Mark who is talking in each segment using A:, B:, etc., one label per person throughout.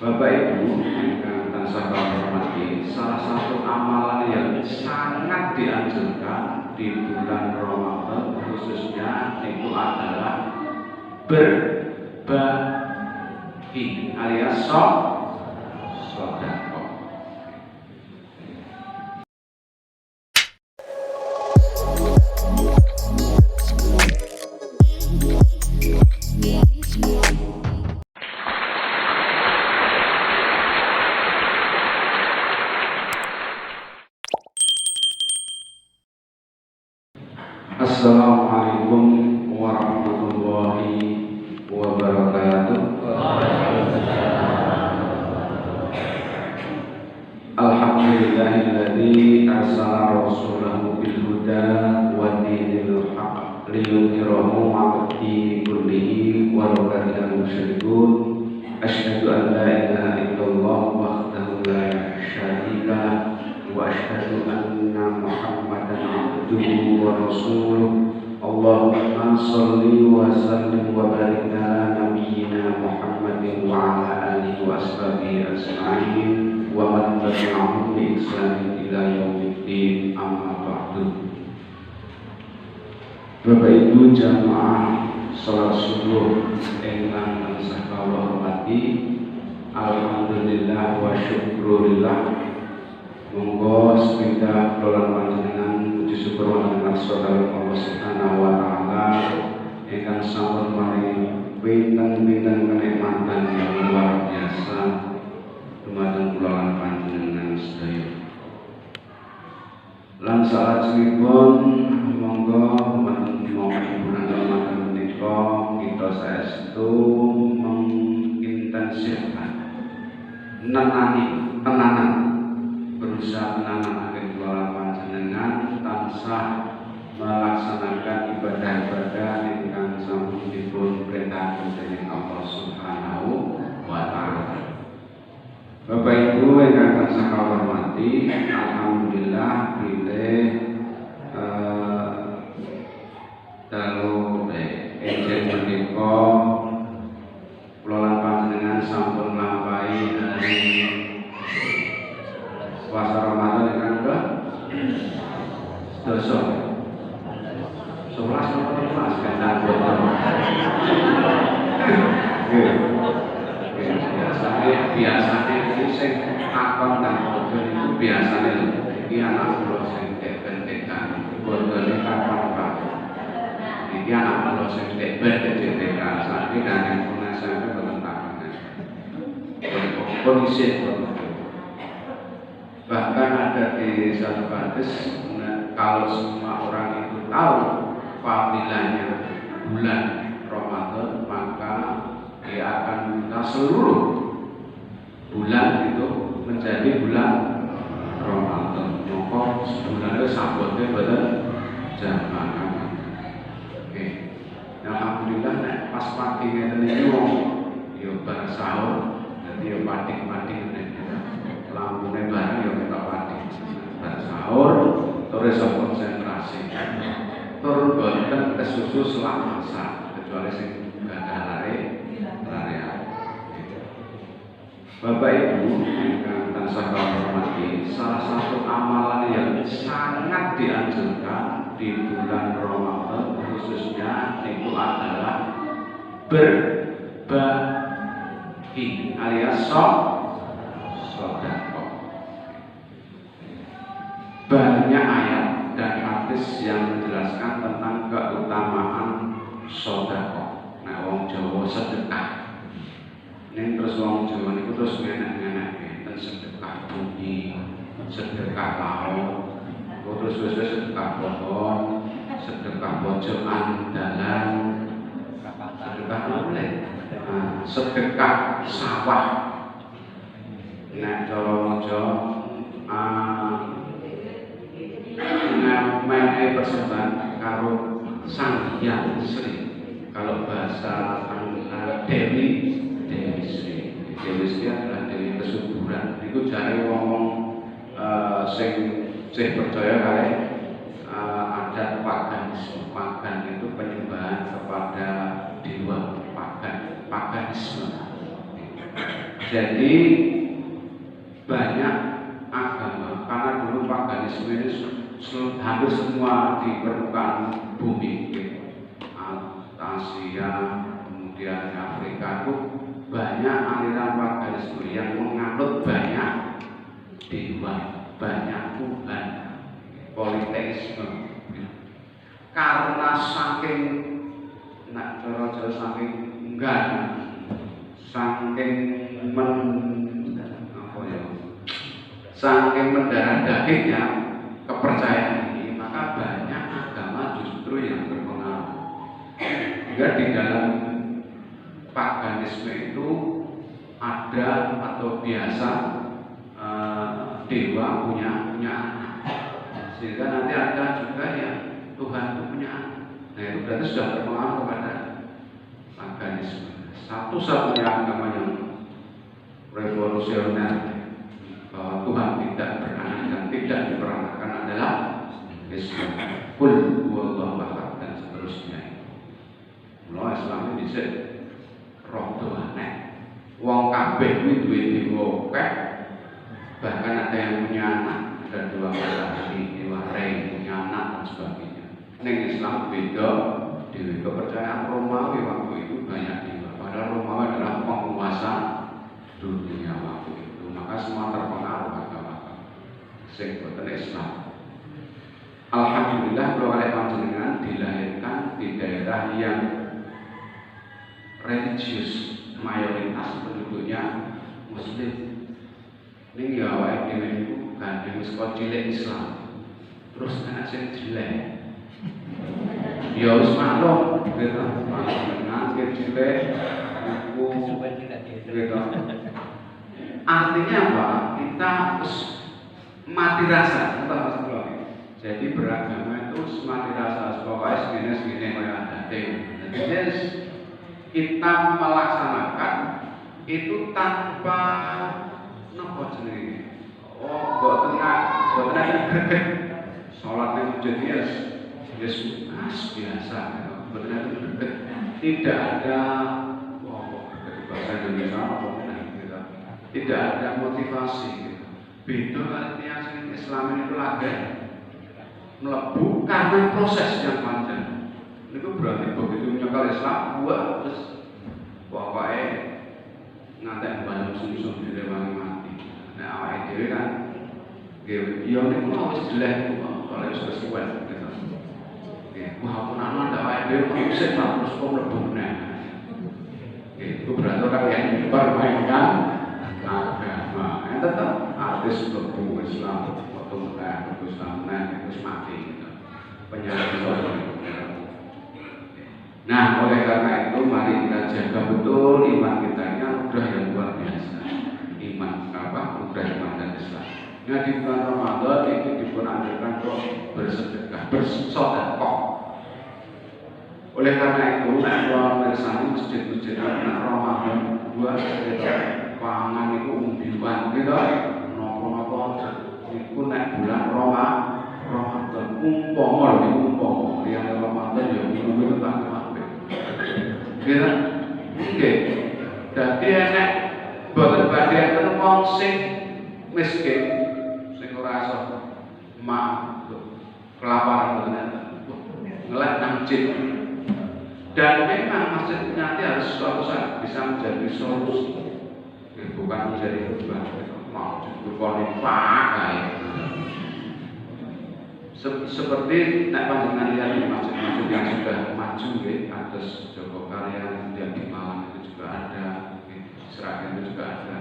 A: Bapak Ibu yang tansah kula hormati, salah satu amalan yang sangat dianjurkan di bulan Ramadan khususnya itu adalah berbagi alias sedekah. Assalamualaikum warahmatullahi wabarakatuh. Alhamdulillahilladzi arsala rasulahu bil huda wa dinil haqq liyudhhirahu 'ala ad-dini kullihi walau karihal musyrikun. Asyhadu an la ilaha illallah wahdahu la syarika lah wa asyhadu anna Muhammadan abduhu wa rasuluh. Allahumma shalli wa sallim wa barik ala nabiyyina Muhammadin wa ala alihi wa ashabihi ajma'in wa man tabi'ahum bi ihsanin ila yaumiddin, amma ba'du. Bapak Ibu jamaah salat subuh ingkang tansah kula hormati, alhamdulillah wa syukurillah. Monggo sepindah kula panjenengan puji syukur marang Allah Subhanahu wa taala ingkang sampun maringi pinten-pinten kenikmatan yang luar biasa dumateng kula lan panjenengan sedaya. Lan salajengipun monggo hiburan Ramadan menika kita saestu mengintensifkan tenanan berusaha menanamkan kula panjenengan tansah melaksanakan ibadah-ibadah ingkang sampun dipun perintahaken dening Allah Subhanahu wa taala. Bapak Ibu ingkang tansah kula hormati, alhamdulillah bilih dalu ejen menika kula lan panjenengan sampun nglampahi hari puasa Ramadan yang ke dosa 11 kan biasanya itu sing akon dan bodoh itu biasanya iki anak kula sing TK bodone kapan Pak iki anak kula sing TK saiki kan punasane boten takon kondisi. Bahkan ada di satu hadis, kalau semua orang itu tahu fadilahnya bulan Ramadan, maka dia akan minta seluruh bulan itu menjadi bulan Ramadan. Maka sebulan itu sabotnya betul jamaah. Oke, alhamdulillah pas pagi ini yo bar sahur, jadi yo pating-pating lampunya barang yang kita padi dan sahur terus konsentrasi terus boten kesusu selama masa kecuali sing gak lari. Bapak Ibu yang tansah kula hormati, salah satu amalan yang sangat dianjurkan di bulan Ramadan khususnya itu adalah berbagi alias sedekah. Banyak ayat dan hadis yang menjelaskan tentang keutamaan sedekah. Nah, wong Jawa sedekah. Ning terus wong Jawa niku terus ngenek-ngenek enten sedekah bumi, sedekah laut, terus sedekah pohon, sedekah pojokan dalan, sedekah noleh, sedekah sawah. Nek cara maca menehi persembahan karo Sang Hyang Sri. Kalau bahasa Dewi Sri adalah Dewi kesuburan. Itu jare wong sing percaya kali adat paganisme. Pagan itu penyembahan kepada dewa, paganisme. Jadi banyak agama, karena dulu paganisme ini hampir semua di permukaan bumi, Asia, kemudian Afrika itu banyak aliran paganisme yang menganut banyak dewa, banyak Tuhan, politeisme. Karena saking saking enggak, saking saking mendarah dagingnya kepercayaan ini, maka banyak agama justru yang berpengaruh. Hingga di dalam paganisme itu ada atau biasa dewa punya anak, sehingga nanti ada juga yang Tuhan itu punya anak. Nah itu berarti sudah berpengaruh kepada paganisme. Satu-satunya agama yang revolusioner bahwa Tuhan tidak beranak dan tidak diperankan adalah Islam. Qul huwallahu ahad dan seterusnya. Mulai Islam ini dhisik rada aneh. Wong kabeh kuwi duwe dewa akeh. Bahkan ada yang punya anak, ada dua matahari, dewa Rei punya anak dan sebagainya. Ning Islam beda, dewa kepercayaan Romawi waktu itu banyak dewa. Padahal Romawi adalah penguasa dunia waktu itu. Maka semua terpengaruh agama-agama sing boten Islam. Alhamdulillah kalau oleh panjenengan dilahirkan di daerah yang religius, mayoritas penduduknya Muslim. Ini ya awake dhewe niku gandeng wis kok cilik Islam. Terus anak sing jelek. Ya wis maklum, gitu. Panjenengan cilik niku gitu. Artinya apa? Kita harus mati rasa, jadi beragama itu mati rasa. Pokoknya segini kaya ada. Jadi kita melaksanakan itu tanpa nopo jenenge. Oh, buat tenang greget. Salatnya jadi biasa. Benar itu greget. Tidak ada bahasa Indonesia apa gitu. Tidak ada motivasi gitu. Beda artinya Islam itu lagi melebu karena proses yang panjang. Itu berarti begitu menyekal Islam, gua terus pokoknya nanti banyak sumsum direwangi mati. Nah awake dhewe kan, dia ini mau harus jelek, kalau harus sesuai gitu. Wah aku nak awake dhewe bisa terus kok melebu nih. Itu berarti orang yang dipermainkan agama. Yang tetap artis melebu Islam. Islam terus mati gitu. Penyakit. Nah, oleh karena itu mari kita jaga betul iman kita ini udah yang luar biasa. Iman udah iman dan Islam. Nah, di bulan Ramadan itu dianjurkan untuk bersedekah, bersedekah. Oleh karena itu, kalau bersama masjid-masjid Ramadan dua pangan itu umbiwan gitu. Nopo-nopo itu naik bulan Ramadan umpama yang Ramadan ya minum tak kabeh. Gitu. Nggih. Dadi enek boten badhe enten wong sing miskin, sing ora iso kelaparan boten ngelek nang masjid. Dan memang masjid nanti harus suatu saat bisa menjadi solusi. Bukan menjadi beban. Mau dikoni pakai. Seperti nek panjenengan lihat di masjid-masjid yang sudah maju atas Joko Karya yang di Malang itu juga ada, Seragen itu juga ada.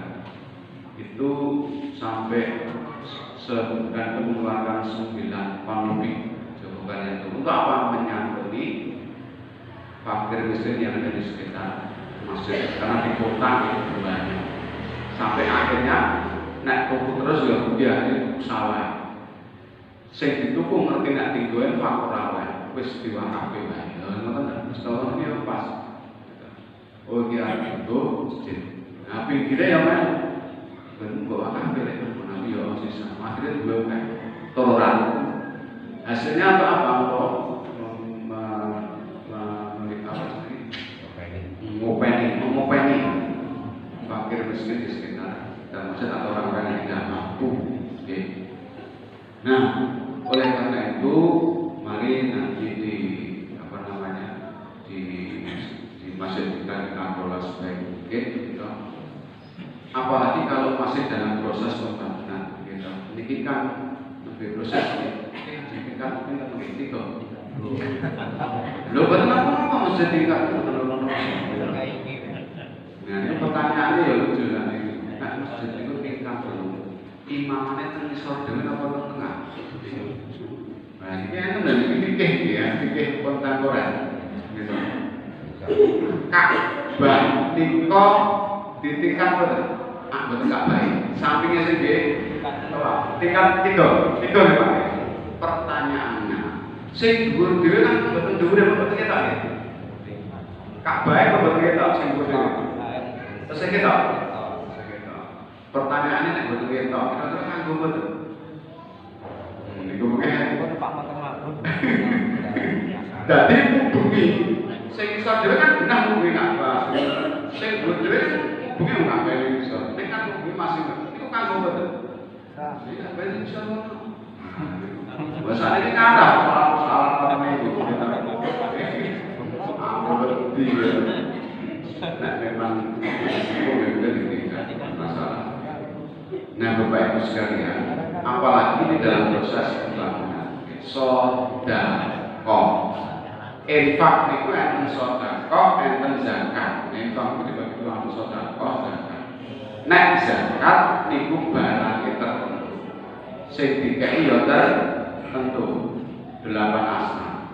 A: Itu sampai sebulan mengeluarkan 9 ton lebih Joko Karya itu untuk apa? Menyangkuli fakir miskin yang ada di sekitar masjid karena di kota itu banyak. Sampai akhirnya nek tuku terus ya biar sawah. Sing dituku ngerti nek tinggoen fakir awake wis diwakafe wae. Lha ngoten mestine iki pas. Oh iki arep butuh masjid. Nah pinggire ya men. Ben bawa kafe lek menawi ya sisa. Akhire dua kae. Toran. Hasilnya apa kok ngopeni fakir miskin di sekitar Nah, oleh karena itu mari nanti di di masjid kita kelola sebaik mungkin gitu. Apalagi kalau masih dalam proses pembangunan gitu. Ini kan lebih proses ini kan mungkin begitu kok. Lo kenapa masjid tingkat nah ini pertanyaannya ya lucu kan ini. Nah, masjid itu tingkat dulu. Imamannya terisor dengan apa tengah. Nah ini kan dari fikih ya, fikih kontemporer gitu. Ka'bah niko di tingkat berapa? Betul Ka'bah ini. Sampingnya sendiri tingkat tiga ya Pak. Pertanyaannya, sing dhuwur dhewe kan mboten dhuwur ya mboten ketok ya. Ka'bah itu mboten ketok sing dhuwur dhewe. Terus ketok. Pertanyaannya nek mboten ketok, kira-kira kanggo mboten? Niku mungkin Pak Matur. Dadi mubungi sing iso dhewe kan genah mubungi Ka'bah. Sing dhuwur dhewe mubungi ora kaya iso. Nek kan mubungi masih niku kanggo mboten? Iki kan ben iso ngono. Bahasa ini kan ada soal itu. Aku berhenti. Nah memang masalah. Nah Bapak Ibu sekalian, apalagi di dalam proses pembangunan, sedekah, infak itu enten sedekah, enten zakat. Infak itu dibagi dua, sedekah, zakat. Nek zakat niku barang tertentu. Sing dikei ya tertentu 8 asma.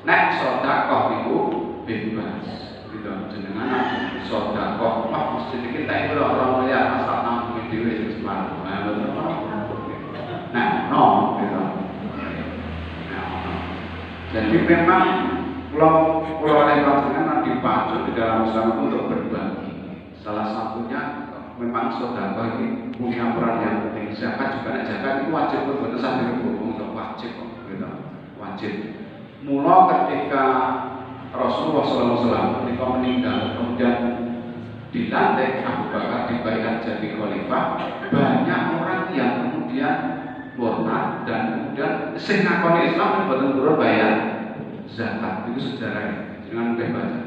A: Nek sedekah niku bebas. Gitu jenengan sedekah wah mesti kita iki ora lihat asal nang dhewe sing semar. Nah, no gitu. Jadi memang pulau panjenengan dipacu di dalam Islam untuk berbagi. Salah satunya memang sedekah ini punya peran yang penting. Zakat juga, zakat itu wajib berbeda sampai untuk wajib, gitu. Wajib. Mula ketika Rasulullah SAW ketika meninggal, kemudian dilantik Abu Bakar dibaiat jadi khalifah, banyak orang yang kemudian murtad dan kemudian sing ngakoni Islam dan betul-betul bayar zakat. Itu sejarahnya, jangan mudah baca.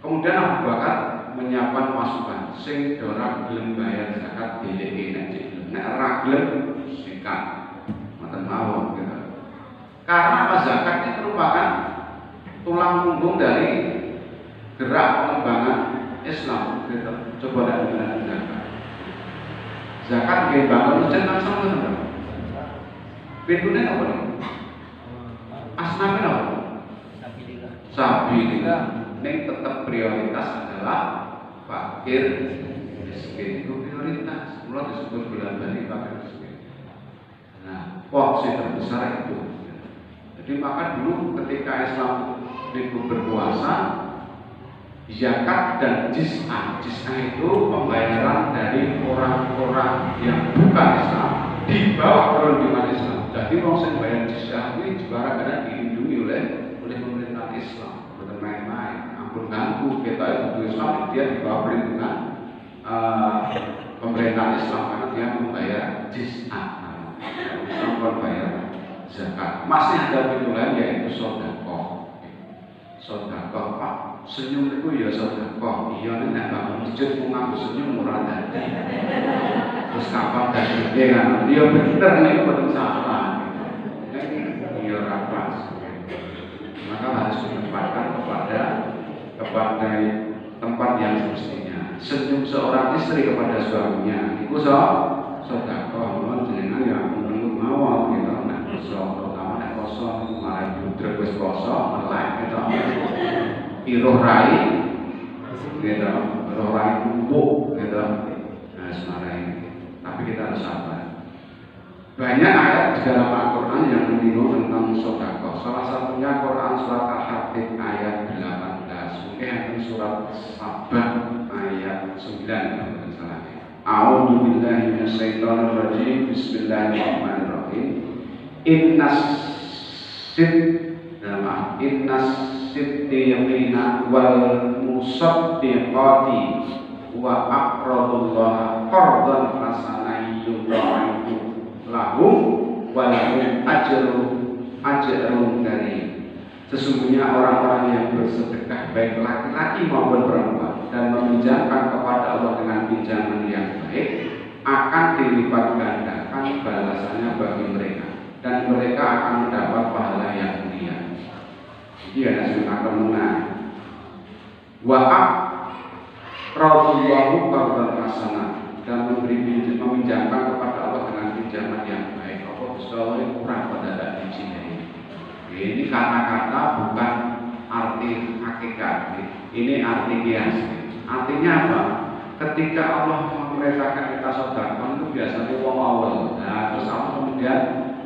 A: Kemudian Abu Bakar menyiapkan pasukan sing ora gelem bayar zakat dileke nek nek ora gelem sikat mboten mawon gitu. Karena zakat itu merupakan tulang punggung dari gerak pengembangan Islam gitu. Coba dak menggunakan zakat. Zakat nggih bangun masjid nang sama pintunya apa nih? Asnafnya apa? Sabilillah. Ini tetap prioritas adalah fakir miskin itu prioritas. Mulai disebut bulan Bani fakir miskin. Nah, porsi terbesar itu. Jadi maka dulu ketika Islam itu berkuasa, zakat dan jiz'ah. Jiz'ah itu pembayaran dari orang-orang yang bukan Islam di bawah perlindungan Islam. Jadi orang yang bayar jiz'ah ini juga karena dilindungi oleh pemerintahan Islam. Bukan main-main. Ampun ganggu kita itu Islam dia di bawah perlindungan pemerintahan Islam karena dia membayar jiz'ah. Islam membayar zakat. Masih ada pintu lain yaitu sedekah. Sedekah Pak. Senyum itu ya sedekah. Iya nek bangun masjid mau nganggo senyum murah dadi. Terus kapan dadi kan? Iya bener nek boten salah. Iya ora pas. Maka harus ditempatkan kepada tempat yang semestinya. Senyum seorang istri kepada suaminya iku sedekah. Mun jenengan ya menurut mawon gitu. Nek terutama nek poso malah budrek wis poso melek gitu. Iroh rai, gitu, iroh rai kumpul, gitu. Nah, sebenarnya tapi kita harus sabar. Banyak ayat di dalam Al-Quran yang menyinggung tentang sedekah. Salah satunya Quran surat Al-Hadid ayat 18. Mungkin yang surat Sabah ayat 9. A'udzu billahi minasyaitonir rajim. Bismillahirrahmanirrahim. Innas siddiqina wal musaddiqati wa aqradullaha qardan hasanan yudha'ifu lahum wa lahum Sesungguhnya orang-orang yang bersedekah baik laki-laki maupun perempuan dan meminjamkan kepada Allah dengan pinjaman yang baik akan dilipat gandakan balasannya bagi mereka dan mereka akan mendapat pahala yang mulia. Iya, nasibkan kemenang. Wa'ab radhiyallahu qardan hasanah dan meminjamkan kepada Allah dengan pinjaman yang baik. Allah Gusti kurang pada tak dicintai. Ini kata-kata bukan arti hakikat. Ini arti kias. Artinya apa? Ketika Allah memerintahkan kita sedekah itu biasanya wong awal. Nah, terus Allah kemudian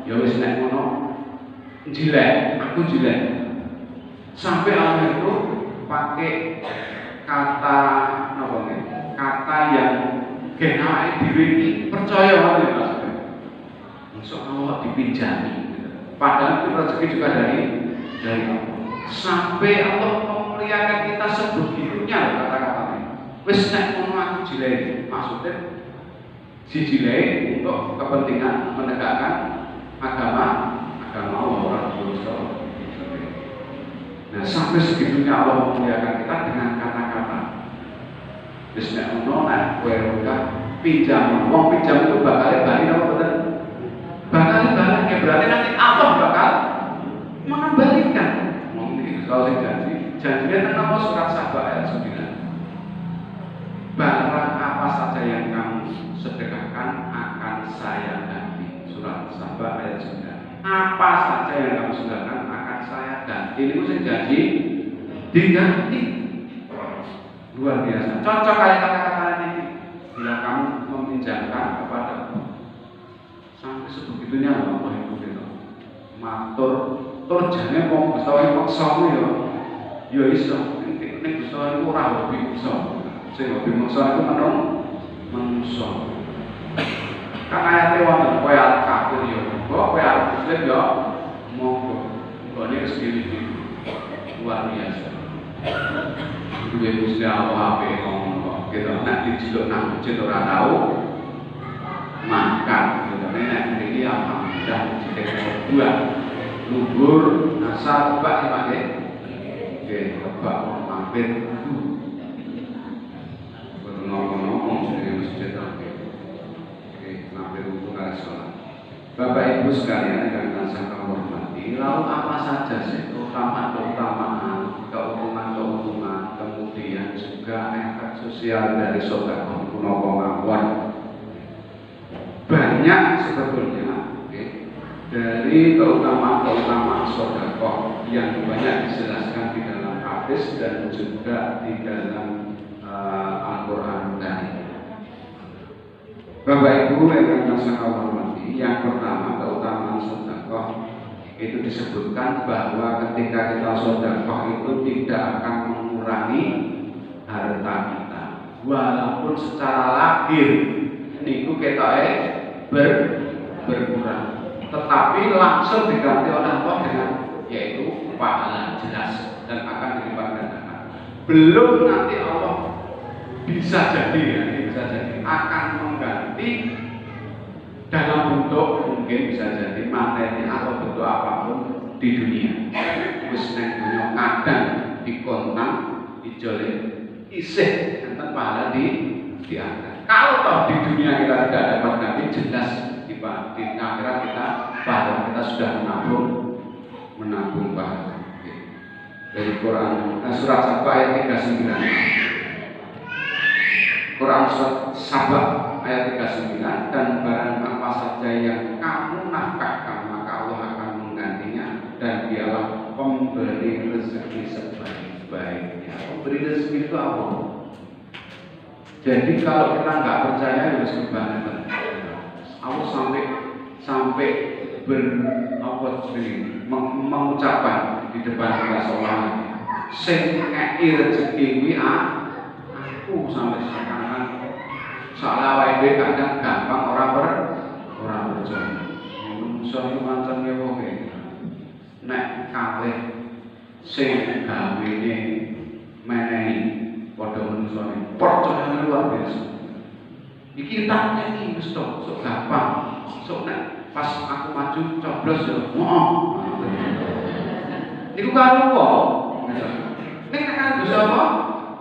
A: ya wis nek ngono jilek, aku jilek. Sampai Allah itu pakai kata apa nih? Kata yang genai diri ini percaya oleh maksudnya. Masuk Allah dipinjami. Padahal itu rezeki juga dari Allah. Sampai Allah memuliakan kita sebegitunya kata-katanya. Wis nek ngono aku jilai, maksudnya dijilai untuk kepentingan menegakkan agama Allah Rasulullah. Nah, sampai segitunya Allah memuliakan kita dengan kata-kata. Wis nek ngono nek kowe ora pinjam, wong pinjam itu bakal bali apa betul? Bakal balik, ya berarti nanti Allah bakal mengembalikan. Mungkin kalau saya janjinya tentang surat Sabah ayat 9. Barang apa saja yang kamu sedekahkan akan saya ganti. Surat Sabah ayat 9. Apa saja yang kamu sedekahkan akan saya ganti. Ini saya janji diganti. Luar biasa. Cocok kayak kata-kata ini. Bila kamu meminjamkan kepada sampai sebegitunya Allah itu gitu. Matur turjane wong Gusti maksa ya iso. Nek Gusti ora hobi iso. Sing hobi maksa itu menungso. Kan ayate wonten kowe arep kafir ya, kowe arep muslim ya monggo. Ngene rezeki iki luar biasa. Duwe Gusti Allah ape ngomong kok. Kita nek dijeluk nang masjid ora tau makan. Nenek ini alhamdulillah kita dua lugur nasa bak dipakai kebak mampir ngomong dengan masjid mampir untuk kali sholat. Bapak Ibu sekalian yang saya hormati, lalu apa saja sih keutamaan, kemudian juga efek sosial dari sedekah menapa mawon? Banyak sebetulnya dari keutamaan sedekah yang banyak dijelaskan di dalam hadis dan juga di dalam Al-Quran tadi. Bapak Ibu yang saya hormati, yang pertama keutamaan sedekah itu disebutkan bahwa ketika kita sedekah itu tidak akan mengurangi harta kita, walaupun secara lahir niku ketoke berkurang, tetapi langsung diganti oleh Allah dengan yaitu pahala jelas dan akan dilipat gandakan. Belum nanti Allah bisa jadi akan mengganti dalam bentuk mungkin bisa jadi materi atau bentuk apapun di dunia. Wis nek dunya kadang dikontan ijole isih enten pahala di akhirat. Kalau toh di dunia kita tidak dapat ganti, jelas di akhirat kita pahala kita sudah menabung pahala. Dari Quran surat Sabah ayat 39. Quran surat Sabah ayat 39, dan barang apa saja yang kamu nafkahkan maka Allah akan menggantinya dan dialah pemberi rezeki sebaik-baiknya. Pemberi rezeki itu apa? Jadi kalau kita nggak percaya harus kebangetan. Allah sampai mengucapkan di depan kita seorang sing ngeki rezeki kuwi aku sampai sekarang salah wae kadang gampang orang percaya. Manusia itu macam ya wong nek kalih sing gawene menehi padha manusia percaya luar biasa. Iki taknya iki wis sok gampang. Sok nek pas aku maju coblos ya. Iku karo wong. Nek nek Gusti Allah,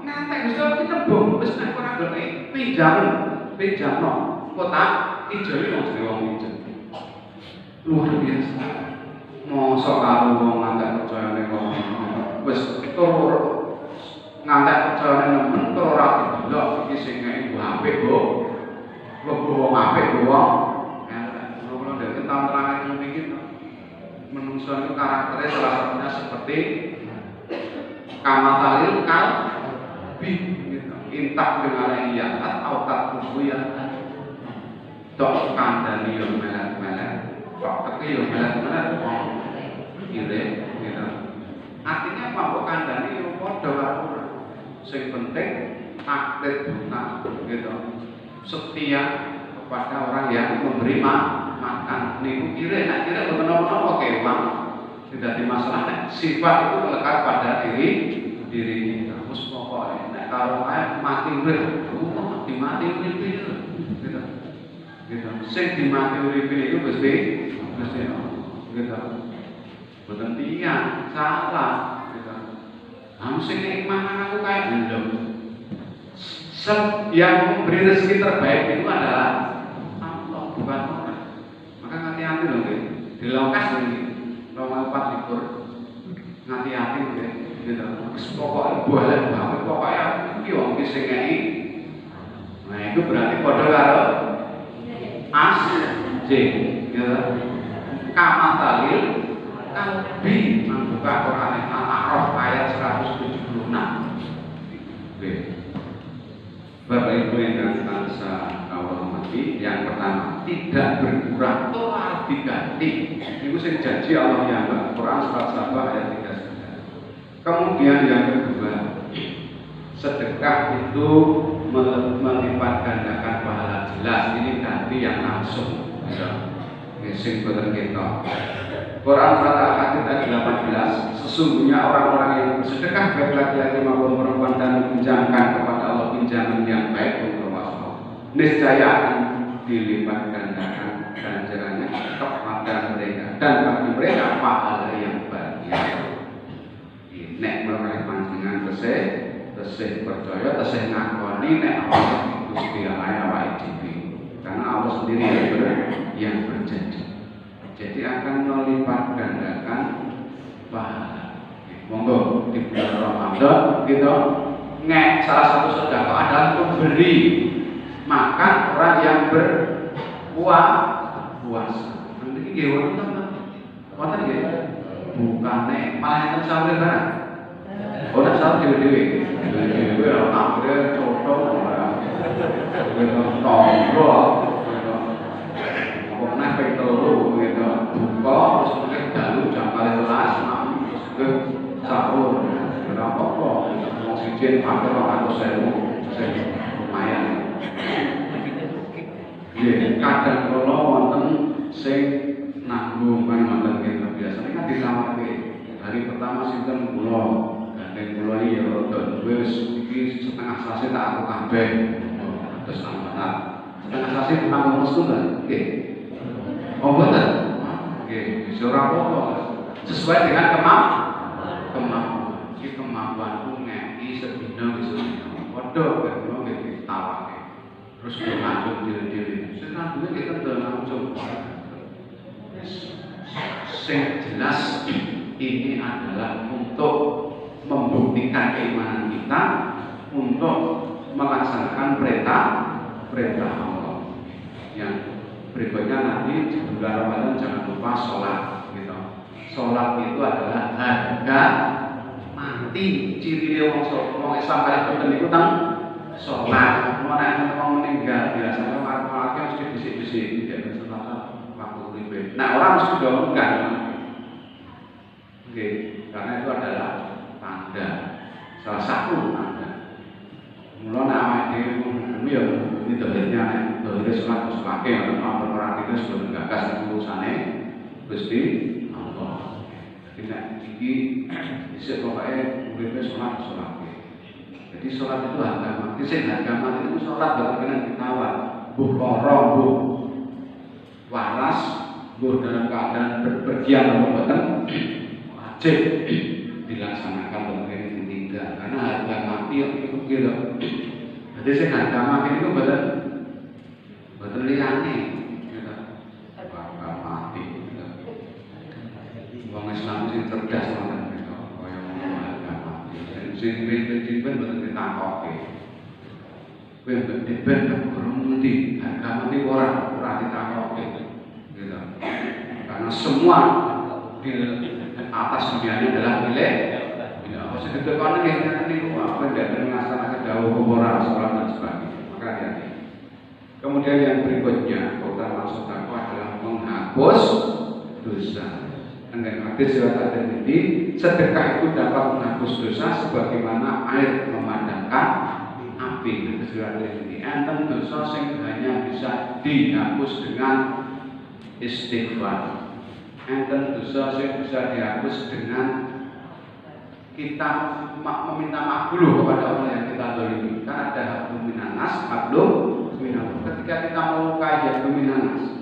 A: ngantek Gusti Allah kita bom wis nek ora gelem pinjamno kotak ijo iki wong jenenge wong ijo. Luar biasa. Mosok karo wong ngantek percayane kok wis tur ngantek percayane nemen tur ora didelok iki sing iku apik kok. Wong apik wong. Kalau dari tahun terakhir yang bikin menungso itu karakternya salah satunya seperti kamatalil kalbi gitu. Intak dengan iyakat autat kubu yang dok kandani yang melet-melet kok keki yang melet-melet kire gitu. Artinya mabuk kandani yang podo karo sing penting taklid buta gitu. Setia kepada orang yang memberi makan. Niku kira nak kira benar-benar oke bang. Tidak di masalah. Sifat itu melekat pada diri kita. Terus pokoknya nak kalau mati urip, mati urip itu, gitu. Sing dimati urip itu mesti, gitu. Bukan tiang, salah, gitu. Mesti mana aku kayak belum. Yang memberi rezeki terbaik itu adalah Allah, bukan orang. Maka hati-hati loh, di lokas ini, Roma 4 libur, hati-hati gitu. Pokoknya boleh banget, pokoknya yang disengai. Nah itu berarti kode karo gitu. Kamatalil kalbi membuka Quran Al-A'raf ayat 176. Bapak Ibu yang bangsa Allah hormati, yang pertama tidak berkurang, total diganti. Itu sing janji Allah yang Quran surat Sabah ayat 39. Kemudian yang kedua, sedekah itu melipat gandakan pahala, jelas ini ganti yang langsung. Sing boten kita. Quran surat Al-Hadid ayat 18, sesungguhnya orang-orang yang bersedekah baik laki-laki maupun perempuan dan menjamkan kepada Allah pinjaman yang baik untuk Allah, niscaya akan dilipat gandakan ganjarannya kepada mereka dan bagi mereka pahala yang banyak. Nek melalui panjenengan tesih percaya, tesih ngakoni nek Allah itu sekiranya awake dhewe, karena Allah sendiri yang berjanji. Jadi akan melipat gandakan pahala. Monggo di bulan Ramadan gitu, salah satu sedekah adalah memberi makan orang yang berpuasa. Nanti nggih wonten wonten nggih. Bukane malah enten sahur barang. Ora sahur dhewe-dhewe. Dhewe ora amre coto ora. Tonggo. Pokoknya ping telu gitu. Buka terus mungkin dalu jam 12 ke sahur. Ora apa-apa. Wong siji pakai 200.000 lumayan. Nggih, kadang kala wonten sing nanggung kan wonten gitu. Biasanya kan ditawarke. Hari pertama sinten kula, gandeng kula iki ya rada wis iki setengah sasi tak aku kabeh. Terus amanat. Setengah sasi tentang mesti kan? Nggih. Oh betul. Nggih, bisa ora apa-apa. Sesuai dengan kemampuan. Iki kemampuanku ngeki sedina bisa. Padha karo nggih ditawake. Terus yo ngancung dhewe-dhewe. Sing nandune kita kendel ngancung. Sing jelas ini adalah untuk membuktikan keimanan kita, untuk melaksanakan perintah Allah. Yang berikutnya nanti di bulan Ramadan jangan lupa sholat gitu. Sholat itu adalah harga mati. Ciri wong Islam paling penting itu tentang sholat. Mana yang meninggal biasanya orang mesti bisik-bisik tidak bersalah waktu ribet. Nah orang mesti dong enggak. Oke, karena itu adalah tanda, salah satu tanda. Mula nama itu ya ini dohirnya, dohirnya sholat yang orang itu sudah menggagas urusannya Gusti Allah. Jadi ini bisa pokoknya muridnya sholat. Jadi sholat itu harga mati. Harga mati itu sholat berkenan ditawar. Buh lorong, buh waras, buh dalam keadaan berpergian atau bukan wajib dilaksanakan mungkin tidak karena harga mati itu gitu. Jadi sing harga mati itu betul liyane gitu. Harga mati gitu. Wong Islam sing cerdas ngoten gitu. Kaya ngono harga mati. Sing ben betul ditakoke. Kowe ben urung ngerti harga mati ora ditakoke gitu. Karena semua di atas dunia ini adalah milik sedekahnya yang nanti apa tidak mengasahkan dawuh ora salat dan sebagainya. Maka hati-hati. Kemudian yang berikutnya keutamaan sedekah adalah menghapus dosa. Dengan hadis riwayat Tirmidzi, sedekah itu dapat menghapus dosa sebagaimana air memadamkan api. Hadis riwayat Tirmidzi. Enten dosa sing hanya bisa dihapus dengan istighfar. Enten dosa sing bisa dihapus dengan kita meminta maaf dulu kepada orang yang kita zalimi. Karena ada hablum minanas, hablum minallah. Ketika kita melukai hablum minanas,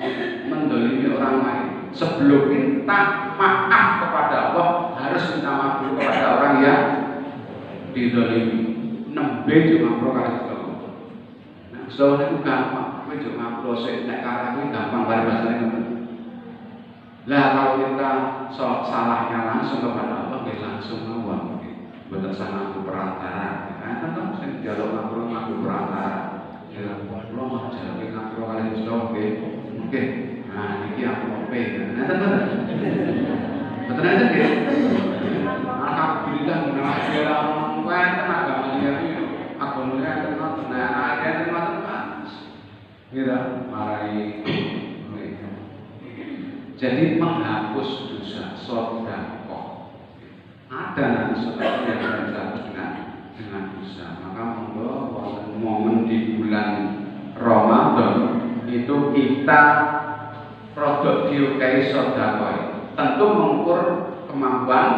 A: mendolimi orang lain, sebelum minta maaf kepada Allah harus minta maaf dulu kepada orang yang dizalimi. Nembe cuma pro kali itu. Nah, soalnya itu gampang. Kowe cuma pro sik nek karep kuwi gampang bare bahasane ngoten. Lah kalau kita salahnya langsung kepada Allah, kita langsung ngawang. Bukan sama aku perantara. Kan kan sing dialog aku perantara. Ya Allah mau jalan aku kali itu oke. Nah, ini aku oke. Nah, betul. Betul aja ya. Alhamdulillah mengakhir orang tenaga dia itu agamanya kenal benar ada yang macam gitu marai. Jadi menghapus dosa sedekah. Ada nanti sedekah yang dihapus dengan dosa. Maka monggo momen di bulan Ramadan itu kita produk diukai sedekah. Tentu mengukur kemampuan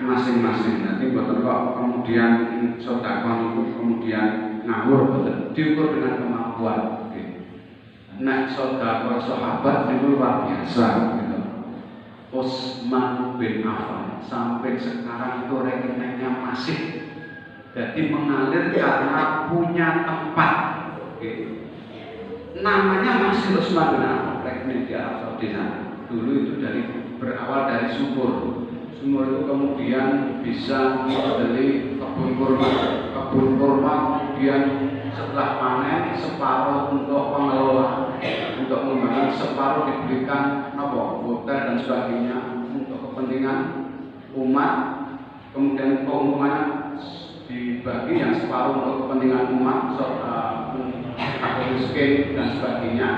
A: masing-masing. Nanti betul kok kemudian sedekah itu kemudian ngawur betul. Diukur dengan kemampuan. Nah, saudara sahabat itu luar biasa gitu. Utsman bin Affan sampai sekarang itu rekeningnya masih jadi mengalir karena punya tempat gitu. Namanya masih Utsman bin Affan, rekening di Arab Saudi sana. Dulu itu berawal dari sumur itu kemudian bisa membeli kebun kurma kemudian setelah panen separuh untuk pengelola, untuk mengembangkan, separuh diberikan hotel dan sebagainya untuk kepentingan umat. Kemudian keuntungannya dibagi yang separuh untuk kepentingan umat, atau miskin dan sebagainya,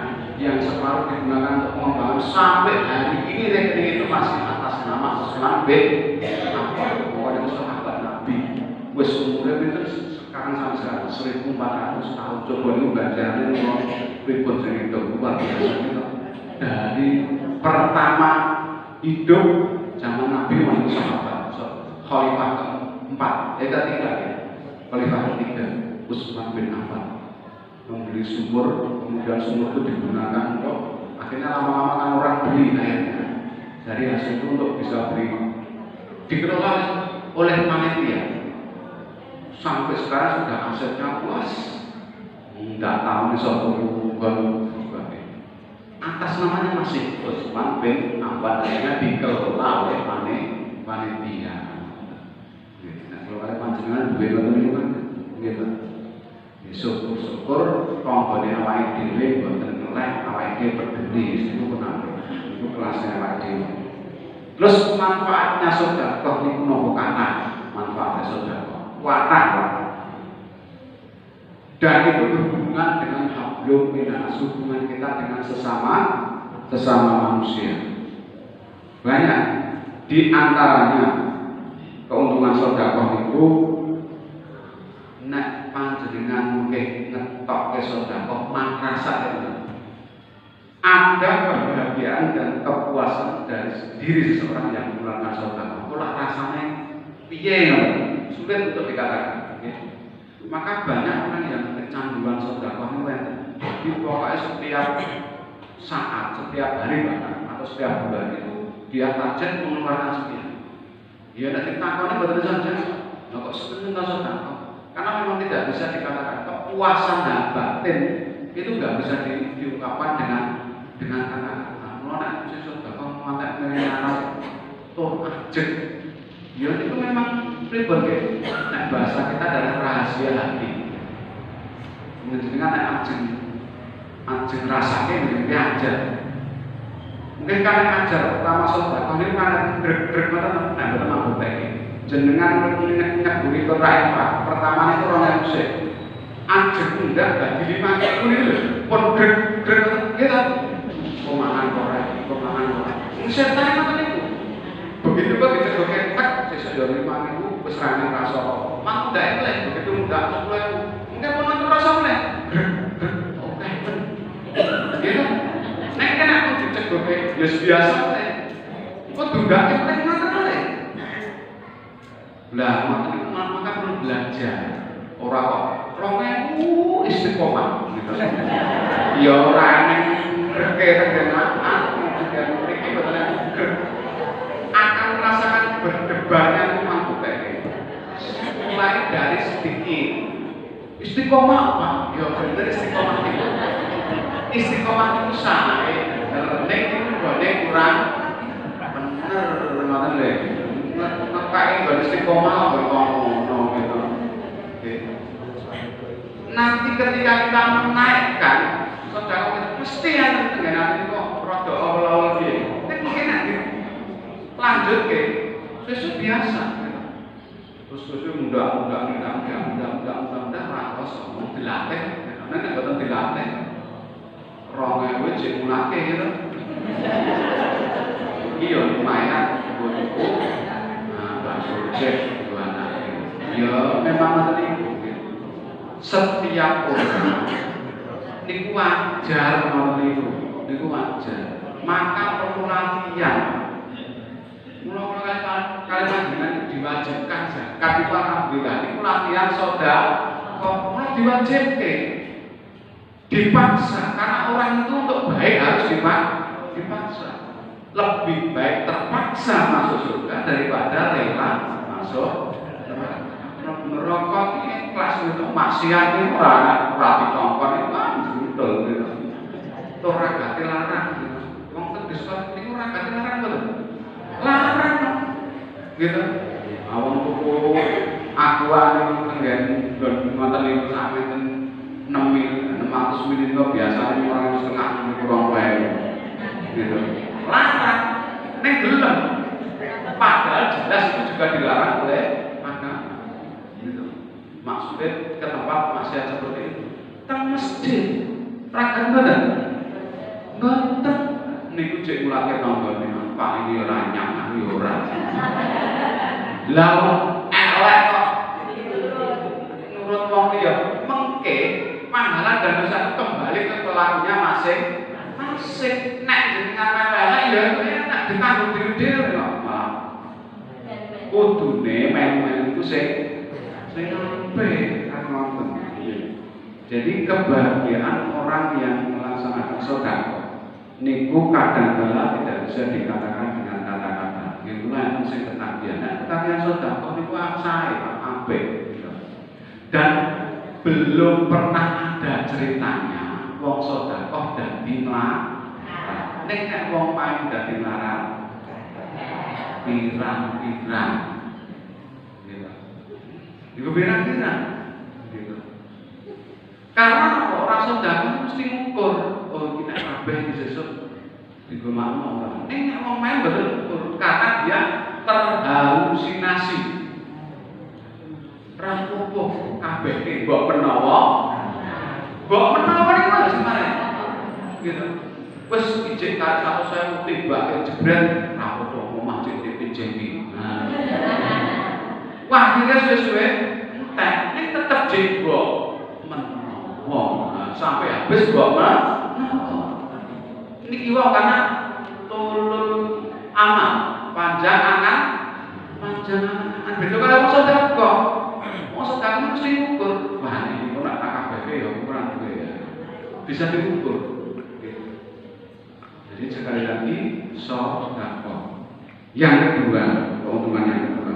A: yang separuh digunakan untuk mengembangkan. Sampai hari ini rekening itu masih atas nama Utsman bin Affan, pokoknya sahabat Nabi. Wes umurnya itu sekarang sampai 1400 tahun. Coba ini belajarnya mau ribut sing itu luar biasa gitu. Dari pertama hidup zaman Nabi masih sahabat, khalifah keempat, ketiga ya, khalifah ketiga Utsman bin Affan membeli sumur, kemudian sumur itu digunakan untuk akhirnya lama-lama kan orang beli airnya. Dari hasil itu untuk bisa beli dikelola oleh panitia. Sampai sekarang sudah asetnya luas. Tidak tahu nih suatu bukan atas namanya masih Utsman bin Affan, akhirnya dikelola oleh panitia. Nah, kalau ada panjenengan duwe ngoten niku kan gitu. Syukur-syukur konggone awake dhewe boten ngeleh, awake dhewe peduli itu kenapa? Itu kelasnya awake dhewe. Terus manfaatnya sedekah niku nopo kathah? Manfaatnya sedekah watah. Dan itu berhubungan dengan hablum minas, hubungan kita dengan sesama manusia. Banyak di antaranya keuntungan sedekah itu nek panjenengan nggih ngetokke sedekah makrasa itu. Ada kebahagiaan dan kepuasan dari diri seseorang yang mengeluarkan sedekah. Itulah rasanya piye sulit untuk dikatakan. Maka banyak orang yang kecanduan sedekah itu jadi pokoknya setiap saat, setiap hari bahkan atau setiap bulan itu dia target mengeluarkan sekian. Ya nanti takutnya betul saja. Nah, kok seneng atau sedekah? Karena memang tidak bisa dikatakan kepuasan batin itu nggak bisa diungkapkan dengan kata-kata. Kalau nak sedekah mata mengenai tur ajek, ya itu memang pribadi. Nah, bahasa kita adalah rahasia hati. Dengan ajeng rasanya menjadi ajar. Mungkin kalian ajar pertama sedekah ini kan grek-grek mata nah betul mampu lagi. Jenengan ingat bumi kerai pertama itu orang yang musik. Ajeng enggak bagi 5 pun itu pun grek-grek kita. Pemahaman korai. Setan macam itu. Begitu kok kita tak sesuai dari 5.000 besarnya rasa. Mampu dah itu begitu mudah 10.000. Mungkin pun nanti rasa mulai. Oke. Gitu. Nek kan aku dicegok ya biasa ae. Kok dunggake nek ngoten ae. Lah maka perlu belajar. Ora kok 2.000 istiqomah gitu. Ya ora nek reke-rekenan iki betul akan merasakan berdebarnya mampu kayak mulai dari sedikit. Istiqomah apa? Ya bener istiqomah itu. Istiqomah itu sae, nek itu gone kurang bener ngoten lho. Nek gone istiqomah ngono gitu. Nanti ketika kita menaikkan sedekah mesti yang tengen kok rada awal-awal piye. Nek mungkin nanti lanjut ke sesuatu biasa. Terus mudah-mudah ratos dilatih. Nek boten dilatih 2.000 cek mulake gitu. Iya lumayan buku. Nah, bakso cek itu anak. Ya memang ngoten niku. Setiap orang niku wajar ngoten niku wajar. Maka perlu latihan. Mula-mula kali panjenengan diwajibkan zakat itu alhamdulillah niku latihan sedekah kok mulai diwajibke. Dipaksa karena orang itu untuk baik harus dipaksa. Lebih baik terpaksa masuk surga daripada rela masuk neraka. Ini kelas untuk maksiat ini ora ditongkon itu kan betul gitu. Ora gak dilarang gitu. Wong tegas kok niku ora gak dilarang betul. Larang gitu. Awang tuku akuan niku tenggen ngoten niku sampe 600 ml itu biasanya orang setengah kurang baik gitu. Larang nek gelem padahal jelas itu juga dilarang oleh agama gitu. Maksudnya ke tempat maksiat seperti itu teng masjid rakan badan boten niku cek mulake tanggane Pak iki ora nyaman yo ora lha elek kok nurut wong liya mengke pahala dan dosa kembali ke pelakunya masing-masing. Nek jenengan elek ya nek ditanggung dhewe-dhewe kok. Kudune melu-melu iku sing apik kan ngoten. Jadi kebahagiaan orang yang melaksanakan sedekah niku kadang-kala tidak bisa dikatakan dengan kata-kata. Itulah yang sing ketagihan. Nek ketagihan sedekah niku sae apik. Dan belum pernah ada ceritanya wong sedekah dadi mlarat. Nek wong paling dadi mlarat pirang-pirang gitu. Iku pirang-pirang gitu. Karena orang sedekah mesti ngukur, oh kita kabeh disesuk digomakno ora. Nek wong main betul ngukur karena dia terhalusinasi. Rapopo kabeh ki mbok menawa niku lho semare gitu. Wis ijek kali 100.000 tibake jebret rapopo omah cek ijek iki. Wah, iki suwe-suwe entek ning tetep jek mbok menawa sampai habis mbok niki wae karena tulul amal panjang angan beda karo sedekah. Sedekah mesti diukur. Wah, ini kok nak KBP ya kurang duwe ya. Bisa diukur. Jadi sekali lagi sedekah. Yang kedua, keuntungan yang kedua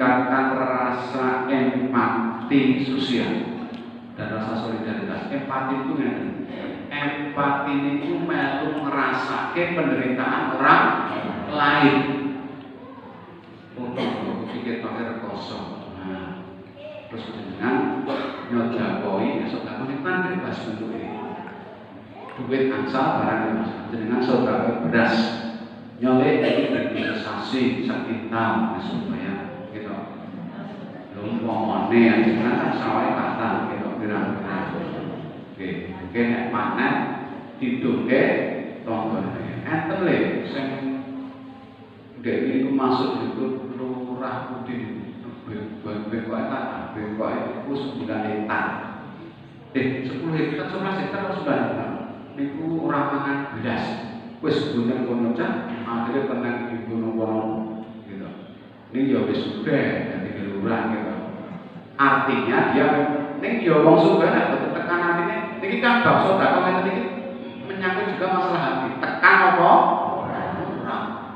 A: meningkatkan rasa empati sosial dan rasa solidaritas. Empati itu empati itu melu ngrasake penderitaan orang lain. Untuk pikir pakai rekoso. Nah, terus dengan nyodakoi, sodako ini kan bebas bentuknya. Duit angsal barang dengan sodako beras. Nyolek ini berinvestasi sekitar supaya gitu. Lumpamane yang dengan sawah kata gitu kira-kira. Oke, mungkin nek panen diduke tonggone. Enten le sing dek niku masuk itu lurah putih BKK itu 9 hektar. 10 hektar 11 hektar sudah niku ora mangan beras. Wis gunung kono cah akhirnya tenang di gunung kono gitu. Ini ya wis sugih dadi lurah gitu. Artinya dia ning ya wong sugih nek tekan atine niki kan bab sedekah ngene iki menyangkut juga masalah hati. Tekan apa? Ora.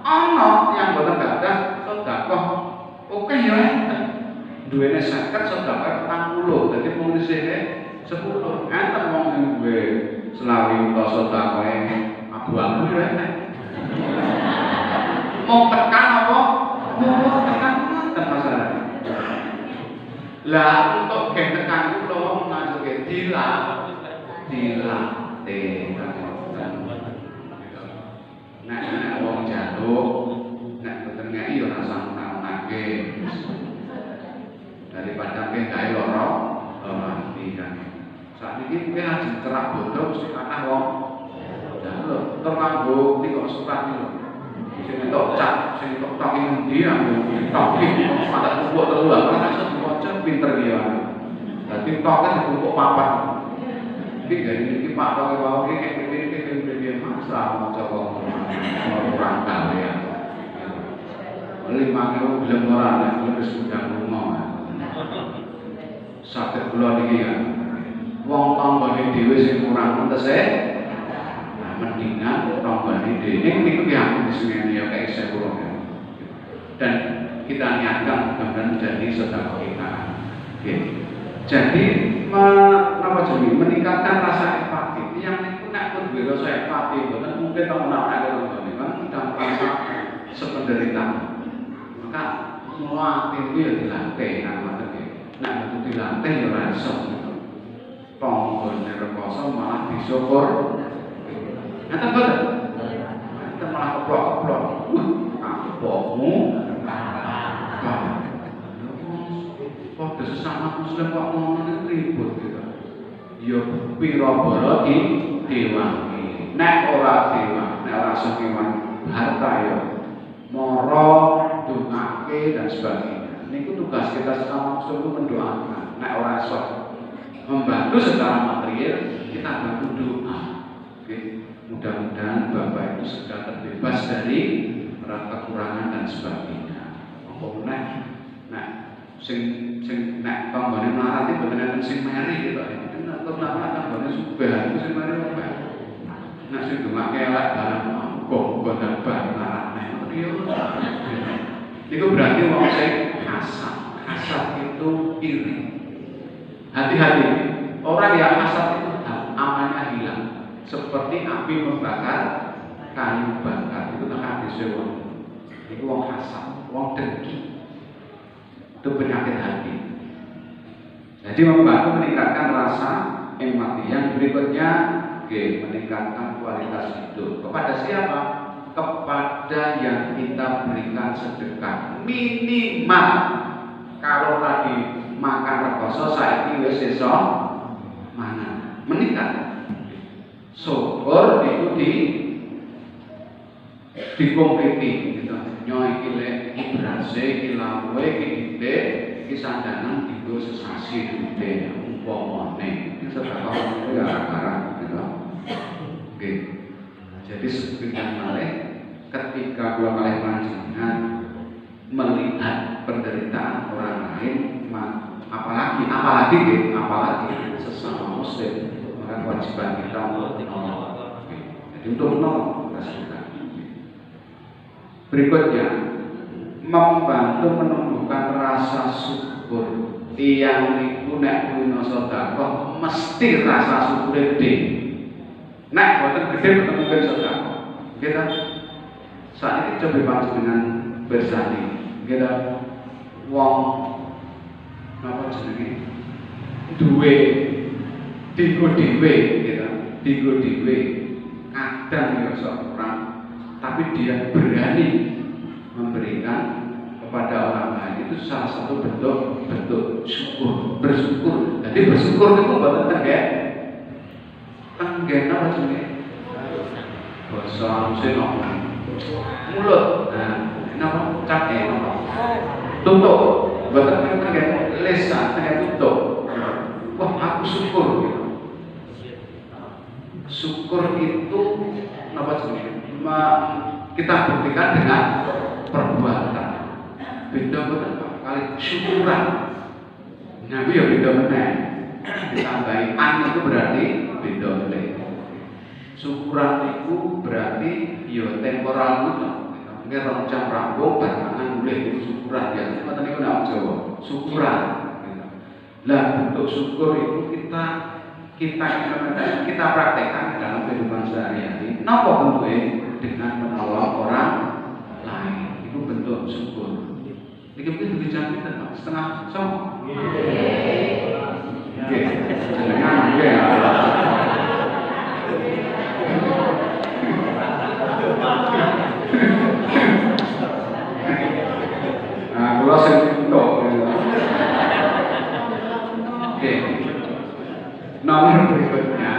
A: Ana yang boten gadah sedekah. Oke ya enten. Duwene 50 sedekah 40. Dadi mung isine 10. Enten wong sing duwe selawi utawa sedekah abu-abu ya enak. Mau tekan apa? Mau tekan masalah. Lah untuk gen tekan itu lo ngajuke dilatih. Nek wong jatuh, nek boten ngeki ya rasa nang-nangke. Daripada gawe lara hati kan. Saat ini mungkin lagi cerak bodoh mesti kathah wong teranggo iki kok surat iki lho. Sing entuk cat, sing entuk tok iki endi tok iki ada kumpul telu ora iso diwaca pinter ya. Dadi tok kan dikumpul papat. Iki gari iki Pak Tok wae iki iki masalah maca kok ora kale ya. 5.000 gelem ora nek wis udah lunga. Saged kula niki ya. Wong tanggane dhewe sing kurang entese mendingan tanggane dhewe niku yang disengeni ya kayak saya kurang. Dan kita niatkan mudah-mudahan menjadi sedekah kita. Oke. Jadi meningkatkan rasa empati. Yang niku nek pun duwe rasa empati boten mungkin tau nafkah karo kan sudah merasa sependeritaan. Maka semua itu ya dilatih kan ngoten iki. Nek itu dilatih ya ora iso. Tonggone rekoso malah disyukur. Enten boten? Enten malah keplok-keplok. Apokmu padha sesama muslim kok ngono niku ribut gitu. Ya pira bara diwangi. Nek ora diwangi, nek ora sengewan harta ya mara dongake dan sebagainya. Niku tugas kita sesama muslim itu mendoakan. Nek ora iso membantu secara material, kita bantu doa. Oke. Mudah-mudahan Bapak itu sudah terbebas dari kekurangan dan sebagainya. Apa meneh? Nah, sing nek tanggane mlarat iki boten enten sing meri gitu. Nek tanggane sugih iku sing meri apa? Nek sing dongake elek barang kok gondang mlarat nek yo. Niku berarti wong sing hasad. Hasad itu iri. Hati-hati. Orang yang hasad itu amalnya hilang. Seperti api membakar kayu bakar. Itu tak hadis wong. Itu wong hasad, wong dengki. Itu penyakit hati. Jadi membantu meningkatkan rasa empati. Yang berikutnya, meningkatkan kualitas hidup. Kepada siapa? Kepada yang kita berikan sedekah. Minimal kalau tadi makan rekoso saiki wis iso mangan. Meningkat. Syukur itu dikompleti gitu. Nyoy iki lek ibrase iki lawe iki ditik iki sandanan dienggo sesasi duwite umpamane. Iki sedekah itu ya arah gitu. Oke. Jadi sebenarnya malih ketika kula kalih panjenengan melihat penderitaan orang lain, apalagi sesama muslim, maka kewajiban kita untuk menolong. Jadi untuk menolong berikutnya membantu menumbuhkan rasa syukur. Tiyang niku nek kulino sedekah mesti rasa syukur gede. Nek boten gede boten mungkin sedekah. Nggih ta? Saiki coba panjenengan bersani. Nggih ta? Wong napa jenenge? Duwe dienggo dhewe, nggih ta? Dienggo dhewe. Kadang ya kurang, tapi dia berani memberikan kepada orang lain. Itu salah satu bentuk syukur, bersyukur. Jadi bersyukur itu bukan tenggen apa jenis? Bahasa Sino, mulut. Nah, kenapa? Cakep. Tutup. Bukan tenggen lesan, tenggen tutup. Wah, aku syukur. Syukur itu apa jenis? Kita buktikan dengan perbuatan. Beda betul Pak, kali syukuran. Nabi ya beda meneh. Ditambahi an itu berarti beda meneh. Syukuran itu berarti ya temporal itu. Nggih rong jam rampung barengan mulai itu syukuran ya. Ngoten niku nek Jawa, syukuran. Lah bentuk syukur itu kita praktekkan dalam kehidupan sehari-hari. Napa bentuknya? Dengan menolong orang lain. Itu bentuk syukur. Iki mungkin jam pinten, Pak? Setengah jam. Nggih. Jenengan nggih. Nah, kula sing entuk. Oke. Nomor berikutnya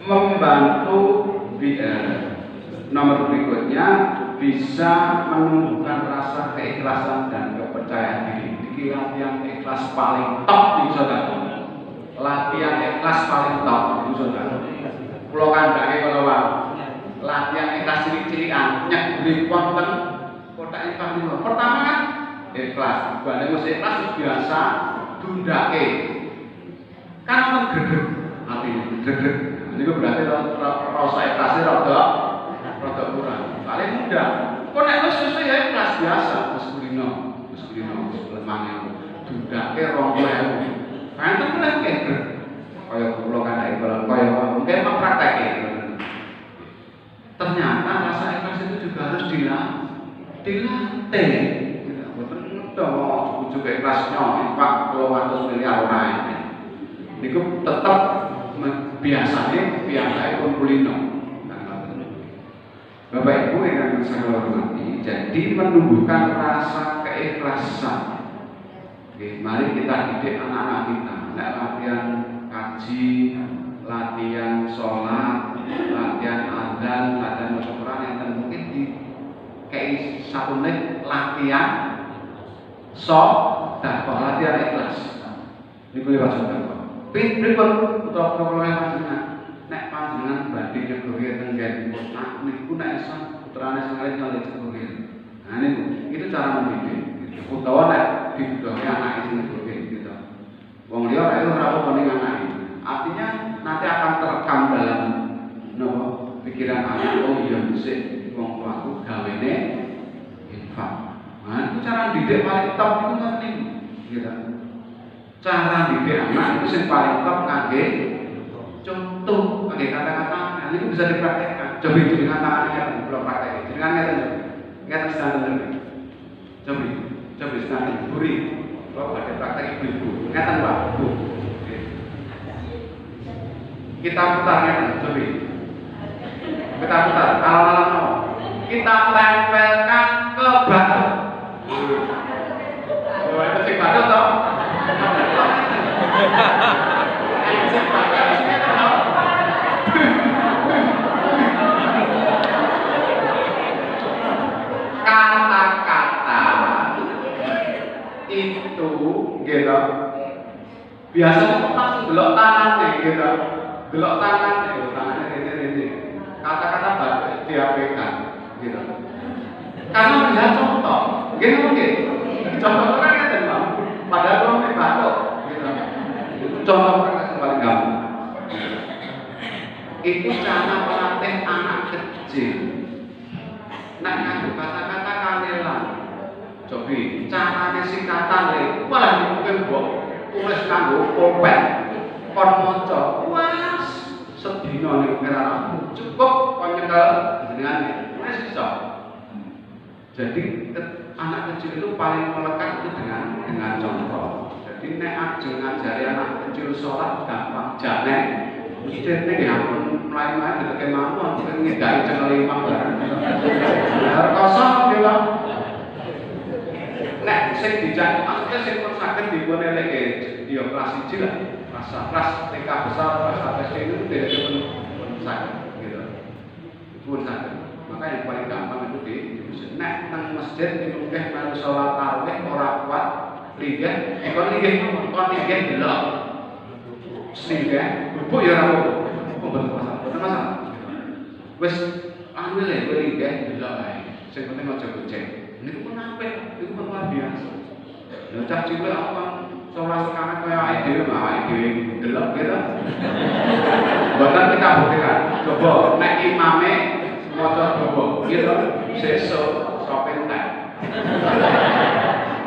A: membantu nomor berikutnya bisa menumbuhkan rasa keikhlasan dan kepercayaan diri. Ini latihan ikhlas paling top di saudara. Latihan ikhlas paling top di saudara. Pulau kandangnya kalau latihan ikhlas cilik-cilikan nyekbeli konten kotak ikhlas itu. Pertama kan ikhlas. Bukan mesti ikhlas biasa dundake. Kan orang gredeg hati gredeg. Ini berarti rasa ikhlasnya rada kurang. Paling mudah. Kok nek wis sesuai ya ikhlas biasa, wis kulino, lemane dundake 20.000. Kan temen kene. Kaya kula kan kaya mungkin mempraktekke. Ternyata rasa ikhlas itu juga harus dilatih. Boten ngetok ujug ikhlasnya Pak 200 miliar ora. Niku tetep biasanya pun kulino. Bapak Ibu yang saya hormati, jadi menumbuhkan rasa keikhlasan. Oke, mari kita didik anak-anak kita. Latihan kaji, latihan sholat, latihan adzan, latihan maca Quran yang mungkin di kayak satu menit latihan dan latihan ikhlas. Ini boleh wajib. Pripun utawa panjenengan nek panjenengan badhe nyegoke tenggen nak niku nek isa putrane sing alit nyalih nyegoke. Nah niku itu cara mendidik. Utawa nek dibutuhke anake sing nyegoke gitu. Wong liya nek ora apa ning anake. Artinya nanti akan terekam dalam pikiran anak. Oh iya dhisik wong tuaku gawene infak. Nah itu cara didik paling top itu ngerti gitu. Cara didik anak itu yang paling top kangge contoh, kangge kata-kata. Nah ini bisa dipraktekkan. Coba itu dengan tangannya belum praktek. Dengan ngeten standar. Coba standar buri. Kalau ada praktek ibu-ibu, ngeten Pak, Bu. Kita putar ngeten, coba. Kita putar. Kalau kita tempelkan ke batu. Coba itu cek batu toh. Kata-kata itu gitu biasa langsung delok tangannya gitu, delok tangannya ini kata-kata baik diabaikan gitu karena melihat contoh gitu mungkin contoh kan ada bang padahal belum dibatuk contoh yang paling gampang itu cara melatih anak kecil. Nah, kata-kata kanelan Cobi carane singkatan le malah mungkin mbok tulis kanggo pulpen kon maca wah sedina ning kira cukup kon nyekel jenengan wis iso. Jadi anak kecil itu paling melekat itu dengan contoh. Jadi nek ajeng ngajari anak kecil sholat gampang jane. Mesti nek ya mlayu-mlayu deke mawon ngedari cengal imam bareng. Bener kosong yo. Nek sing dijak maksudnya sing pun saged dipun eleke ya kelas 1 lah. Kelas TK besar, kelas atas itu tidak pun saged gitu. Pun saged. Maka yang paling gampang itu di masjid. Nek nang masjid itu teh melu salat tarawih ora kuat linggih, kon linggih delok. Linggih, bubuk ya ora apa. Betul masalah. Wis anu le linggih delok ae. Sing penting aja goceng. Niku pun apik, niku pun luar biasa. Lha cah cilik apa salat sekarang kaya awake dhewe delok gitu. Boten kita buktikan. Coba nek imame maca doa gitu sesuk sopir tek.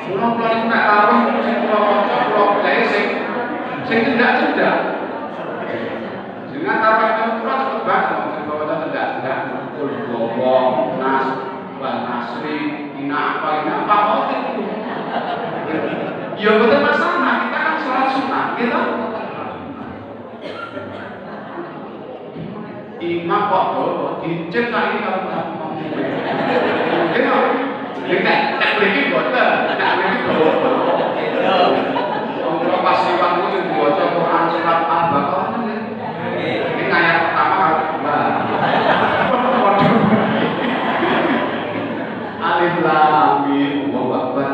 A: Kula niku nek taruh sing kula maca kula gawe sing cedak. Jenengan taruh kula cepet banget sing maca cedak. Kul gowo nas wa nasri ina apa mau itu. Ya betul masalah kita kan salat sunat gitu. Imam kok dicek kali kalau ngomong. Nek mriki boten, nek mriki boten. Wong pas siwakmu sing diwaca Quran surat Al-Baqarah ini ayat pertama Alif Lam Mim Allahu Akbar.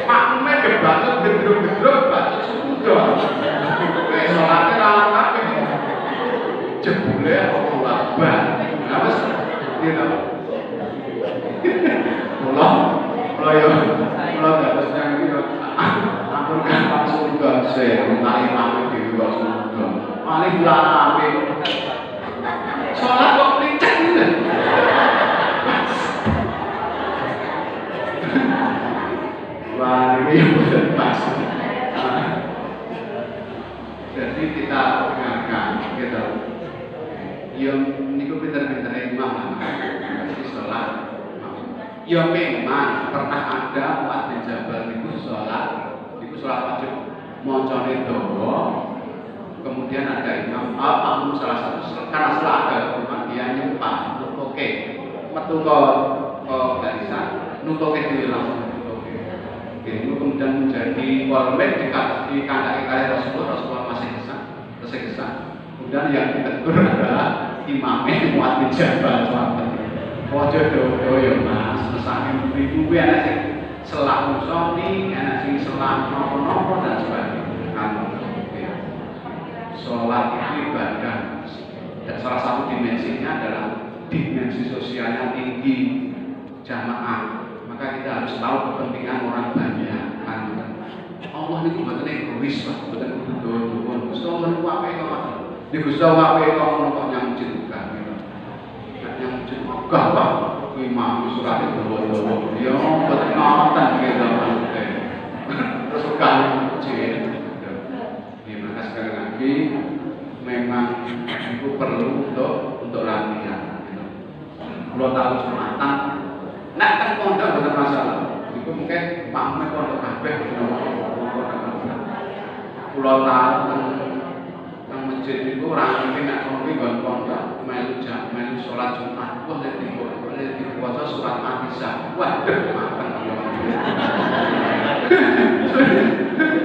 A: Makmume kebacut gedruk-gedruk bacut sudah. Salate ra kabeh. Jebule Allahu Akbar. Nah wis gitu. Mula dados nang iki ampun gampang surga sih, mari mami dhewe kok surga. Alif Lam Mim. Salat kok licik ngene. Wah, ini betul pas. Jadi kita dengarkan, gitu. Yang niku pinter-pinter imam, jadi sholat. Ya memang pernah ada Mu'adz bin Jabal niku sholat wajib mocone doa. Kemudian ada imam, salah satu karena setelah ada rumah dia nyempah, oke, metu ke barisan, nutuke dhewe langsung. Itu kemudian menjadi polemik di kandang kali Rasulullah masih kesal. Kemudian yang ditegur adalah imamnya Mu'adz bin Jabal. Ojo do ya Mas, mesake mriku kuwi ana sing selah musoli, ana sing selah nopo-nopo dan sebagainya. Salat itu ibadah. Dan salah satu dimensinya adalah dimensi sosialnya tinggi, jamaah. Maka kita harus tahu kepentingan orang banyak. Allah itu bukan egois, Pak. Bukan kudu Gusti Allah itu apa itu, Pak? Di Gusti Allah apa itu kok nyamjin bukan. Yang juga, Pak. Imam surat itu bawa-bawa. Ya, betul ngoten gitu, Pak. Terus sekali kecil. Ya, maka sekali lagi memang itu perlu untuk latihan. Kalau tahu Jumatan, nek kan pondok bener masalah. Iku mungkin makmume pondok kabeh kula tahu nang masjid niku ora mungkin nek ngopi nggon pondok melu salat Jumat kok nek diwaca surat An-Nisa. Waduh, makan yo.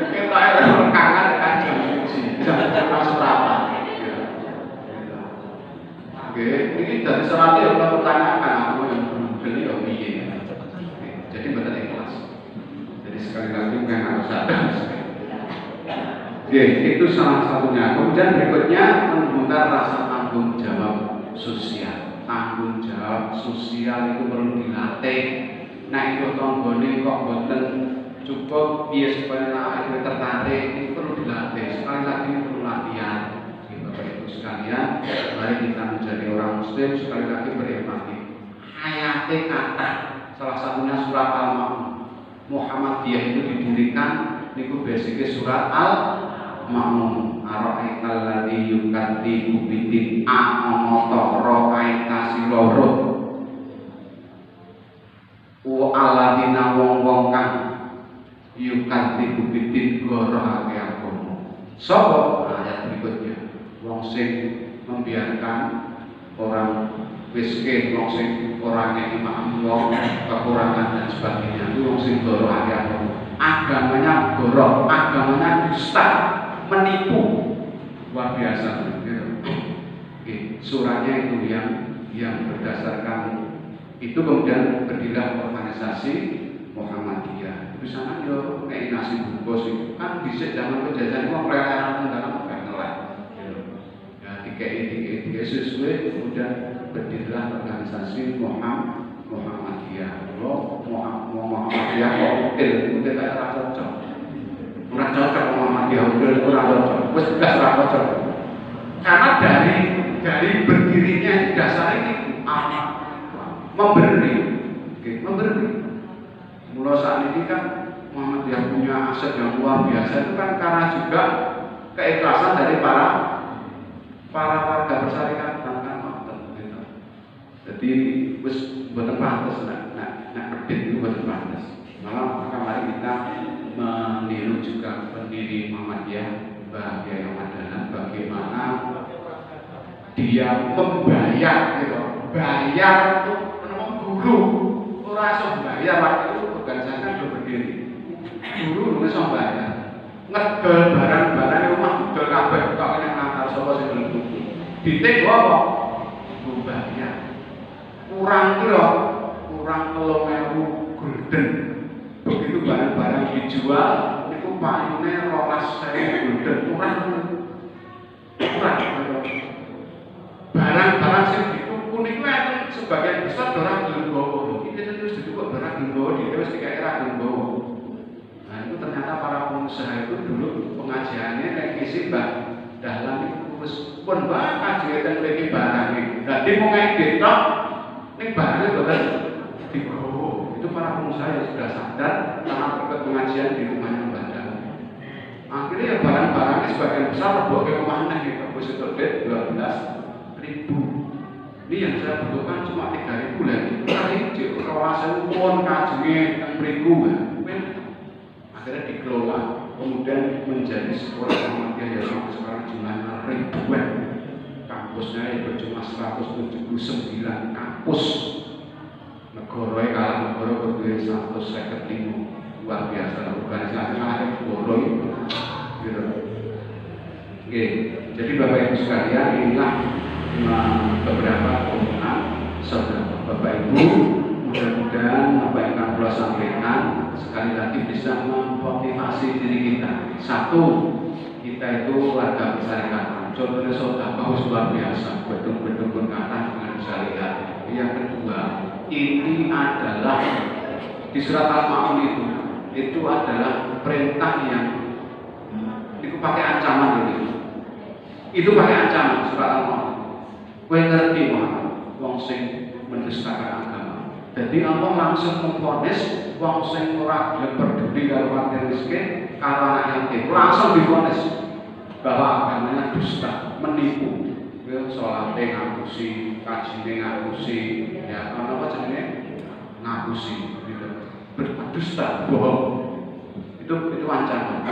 A: Kita ora rekanan kan siji. Surat. Oke, ini dari surat yang kita pertanyakan aku yang belum beli ya piye. Jadi betul ikhlas. Jadi sekali lagi bukan harus ada. Oke, itu salah satunya. Kemudian berikutnya membongkar rasa tanggung jawab sosial. Tanggung jawab sosial itu perlu dilatih. Nah itu tonggone kok boten cukup biar supaya anak tertarik, itu perlu dilatih. Sekali lagi perlu latihan. Bapak Ibu sekalian, mari kita menjadi orang muslim sekali lagi berempati. Hayate kata salah satunya surat Al-Ma'un. Muhammadiyah itu didirikan niku basicnya surat Al-Ma'un. Ara'aital ladzi yukadzibu bidin a'amata ra'aita siroro. Wa aladina wong-wong kang yukadzibu bidin gorohake agama. Sapa ayat berikutnya? Wong sing membiarkan orang miskin, wong sing orang yang imam, wong kekurangan dan sebagainya. Itu wong sing gorohake agama. Agamanya goroh, agamanya dusta, menipu. Luar biasa gitu. Suratnya itu yang berdasarkan itu kemudian berdirilah organisasi Muhammadiyah. Di sana yo kayak nasi bungkus itu kan bisa zaman penjajahan itu peleleran dalam pengelak. Ya tiga sesuai kemudian berdirilah organisasi Muhammadiyah. Lo Muhammadiyah kok itu tidak cocok. Ora cocok Muhammadiyah ora cocok. Wis tegas ora cocok. Karena dari berdirinya dasar ini memberi. Mulai saat ini kan Muhammadiyah punya aset yang luar biasa itu kan karena juga keikhlasan dari para warga bersyarikat kan gitu. Jadi wis mboten pantes nak kredit itu mboten pantes. Malah kemarin kita meniru juga pendiri Muhammadiyah Mbah Kiai Ahmad bagaimana dia membayar gitu. Bayar untuk guru ora iso bayar waktu itu organisasi udah berdiri. Guru ora iso bayar. Ngedol barang-barang rumah ngedol kabeh kok nek ngantar sapa sing gelem buku. Ditik apa? Bayar. Kurang kira kurang 3.000 gulden. Begitu barang-barang dijual niku payune 12.000 gulden. Kurang. Barang-barang sing dituku niku sebagian besar orang gelem gowo. Iki terus dituku barang gelem gowo dhewe wis dikira gelem gowo. Nah, itu ternyata para pengusaha itu dulu pengajiannya kayak isi Mbak Dahlan itu wis pun Mbak kajian teng mriki barang iki. Dadi mung ngedit tok ning barang boten digowo. Itu para pengusaha yang sudah sadar karena ikut pengajian di rumahnya Mbak Dahlan. Akhirnya ya barang-barangnya sebagian besar reboke omahne gitu. Wis entuk duit 12.000. Ini yang saya butuhkan cuma 3.000 lagi. Tadi kawasan pun kajian yang beriku, akhirnya dikelola, kemudian menjadi sekolah Muhammadiyah yang sampai sekarang jumlahnya ribuan. Kampusnya yang berjumlah 179 kampus. Negara kalah negara berdiri 155. Luar biasa organisasi kalah negara itu. Gitu. Oke, jadi Bapak Ibu sekalian inilah beberapa hubungan saudara Bapak Ibu, mudah-mudahan apa yang akan saya sampaikan sekali lagi bisa memotivasi diri kita. Satu, kita itu warga bersyarikat. Contohnya saudara bahwa luar biasa, gedung-gedung berkata dengan syarikat. Yang kedua, ini adalah di surat Al-Ma'un itu adalah perintah yang itu pakai ancaman ini. Itu pakai ancaman surat Al-Ma'un. Kowe ngerti wong sing mendustakan agama. Jadi Allah langsung memvonis wong sing ora gelem peduli karo fakir miskin, karo anak yatim. Langsung divonis bahwa agamanya dusta, menipu. Kowe salate ngapusi, kajine ngapusi, ya apa jenenge? Ngapusi gitu. Berdusta, bohong. Itu ancaman.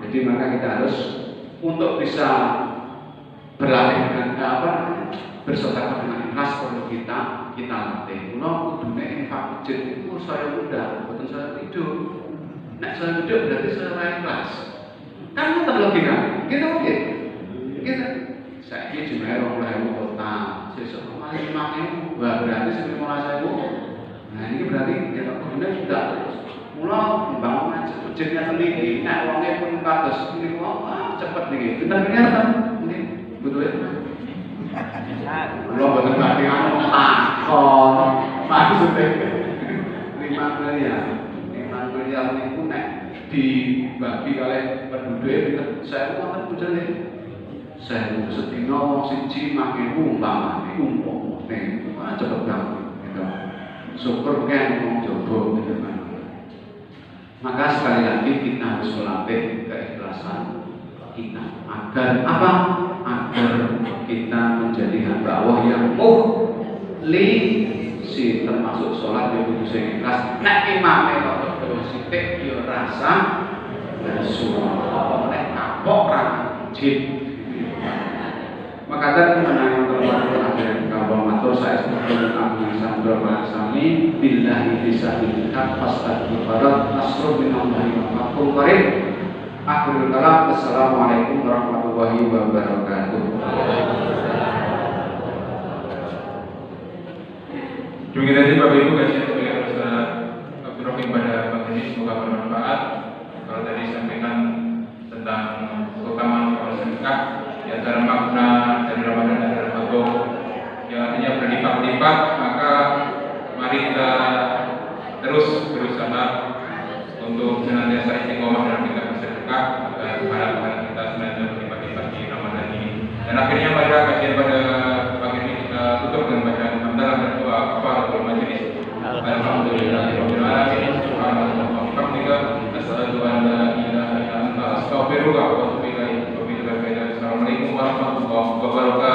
A: Jadi maka kita harus untuk bisa berlatih dengan bersaudara dengan ikhlas perlu kita latih. Kalau kudune infak masjid itu saya muda, bukan saya hidup. Nek saya hidup berarti saya ikhlas. Kan itu logika. Gitu mungkin. Gitu. Saya ini jumlah orang total. Sesuk kemarin 5.000, berarti 15.000. Nah ini berarti kita kudune sudah terus. Mula membangun masjidnya teliti. Nek wongnya pun kados ini cepet nih. Bener-bener kan? Betul ya? Kalau betul berarti anu takon maksudnya 5 miliar itu nek dibagi oleh penduduk saya mau kan bujane saya sedina wong siji 5.000 umpamane penting, cepet banget gitu. Syukur kan mau coba gitu kan. Maka sekali lagi kita harus melatih keikhlasan kita agar apa? Agar kita menjadi hamba Allah yang si termasuk sholat yang kudu sing ikhlas. Nek imame kok terus sithik yo rasa Rasulullah nek kapok ra jin. Maka tadi menang terbaru akhirnya kalau matur saya sebutkan kami sandro sami billahi bisabil haq fastaghfirat nasrul minallahi wa fathul qarib. Akhirul kalam. Assalamualaikum warahmatullahi wabarakatuh.
B: Demikian tadi Bapak Ibu kajian sebagai Ustaz Abdul Rahim pada pagi ini semoga bermanfaat. Kalau tadi sampaikan tentang keutamaan amal sedekah di antara makna dari Ramadan adalah Ramadan yang artinya berlipat-lipat, maka mari kita terus berusaha untuk senantiasa istiqomah dalam kita bersedekah agar pahala kita senantiasa berlipat-lipat di Ramadan ini. Dan akhirnya pada kajian pada pagi ini kita tutup dengan bacaan hamdalah dan doa kafaratul majelis. Alhamdulillahirabbil alamin. Subhanallah wa bihamdika asyhadu an la ilaha illa anta astaghfiruka wa atubu ilaik. Assalamualaikum warahmatullahi wabarakatuh.